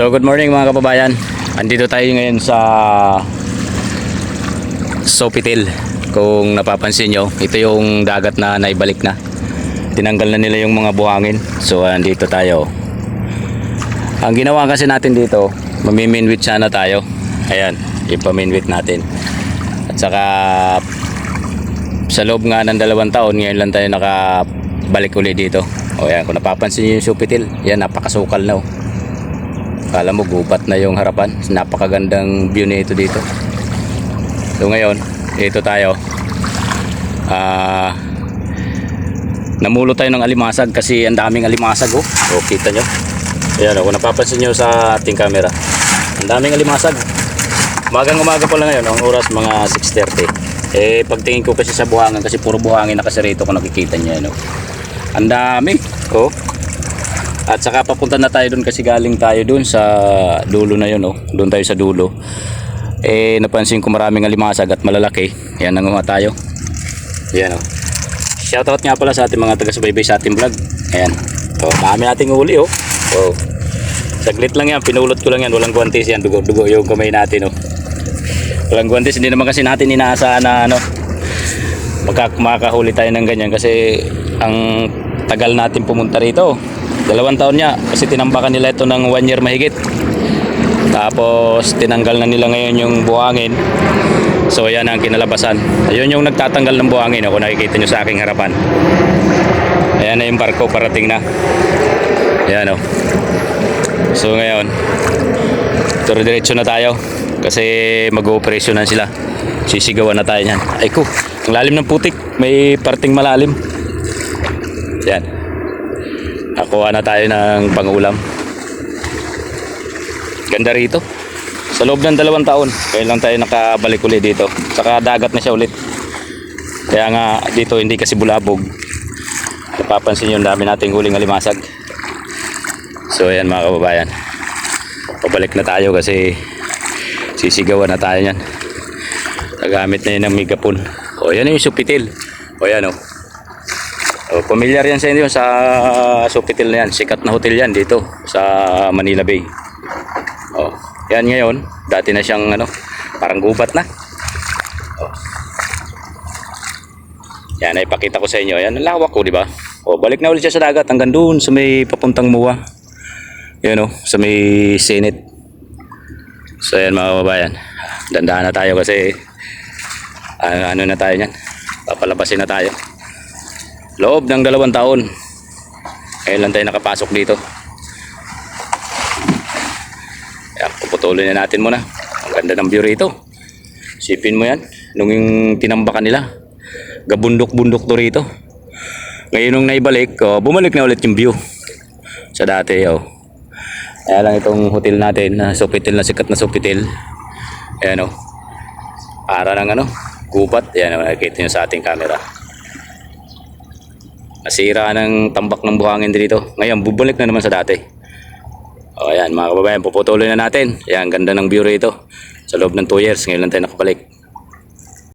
So good morning mga kababayan. Andito tayo ngayon sa Sofitel. Kung napapansin nyo, ito yung dagat na naibalik na. Tinanggal na nila yung mga buhangin. So andito tayo. Ang ginawa kasi natin dito, mami-minwit sana tayo. Ayan, ipa-minwit natin. At saka sa loob nga ng 2 taon, ngayon lang tayo nakabalik ulit dito. O yan, kung napapansin nyo yung Sofitel, yan, napakasukal na oh. Kala mo gubat na yung harapan. Napakagandang view nito dito. So ngayon, dito tayo. Namulo tayo ng alimasag kasi ang daming alimasag oh. O kita nyo. Ayan oh, kung napapansin nyo sa ating camera. Ang daming alimasag. Umaga pa lang ngayon. Ang oras mga 6:30. Pagtingin ko kasi sa buhangin, kasi puro buhangin na kasi rito kung nakikita nyo. Ano? Ang dami. Oh. At saka papunta na tayo doon kasi galing tayo doon sa dulo na yun oh. Doon tayo sa dulo. Napansin ko maraming alimasag at malalaki. Yan, nanguha tayo. Yan oh. Shoutout nga pala sa ating mga taga-subaybay sa ating vlog. Ayan. Oh, dami nating uli oh. Oh. Saglit lang yan, pinulot ko lang yan. Walang guwantes yan, dugo-dugo yung kamay natin oh. Walang guwantes, hindi naman kasi natin inaasahan na ano, makahuli tayo ng ganyan kasi ang tagal natin pumunta rito. 2 taon niya kasi tinambakan nila ito ng 1 year mahigit. Tapos tinanggal na nila ngayon yung buhangin. So yan ang kinalabasan. Ayun yung nagtatanggal ng buhangin kung nakikita nyo sa aking harapan. Ayan na yung barko, parating na. Ayan o. So ngayon diretso na tayo kasi mag-ooperasyonan sila. Sisigawan na tayo nyan. Ay ko, ang lalim ng putik. May parting malalim. Yan. Nakuha na tayo ng pangulam. Ganda rito. Sa loob ng 2 taon, kaya lang tayo nakabalik ulit dito. Saka dagat na siya ulit. Kaya nga dito hindi kasi bulabog. Napapansin nyo, dami nating huling alimasag. So ayan mga kababayan. Pabalik na tayo kasi sisigawan na tayo yan. Nagamit na yun ng megapon. O yan yung Sofitel. O yan o. Oh, pamilyar yan sa inyo sa Sofitel na yan. Sikat na hotel yan dito sa Manila Bay. Oh, yan ngayon, dati na siyang ano, parang gubat na. Oh. Yan, ay pakita ko sa inyo. Yan, ang lawak ko, di ba? Oh, balik na ulit siya sa dagat hanggang doon sa may papuntang Muwa. Yan oh, sa may Senate. So yan mga kababayan. Dandahan na tayo kasi ano na tayo niyan. Papalabasin na tayo. Loob ng 2 taon. Ngayon lang tayo nakapasok dito. Ayan, puputuloy na natin muna. Ang ganda ng view rito. Sipin mo yan. Nung yung tinambakan nila, gabundok-bundok to rito. Ngayon nung naibalik, bumalik na ulit yung view. Sa dati, oh. Kaya lang itong hotel natin, Sofitel na sikat na Sofitel. Ayan, oh. Para ng ano, gubat. Ayan, nakikita nyo sa ating camera. Nasira ng tambak ng buhangin dito. Ngayon, bubalik na naman sa dati. O ayan mga kababayan, puputuloy na natin. Ayan, ganda ng view rito. Sa loob ng 2 years, ngayon lang tayo nakabalik.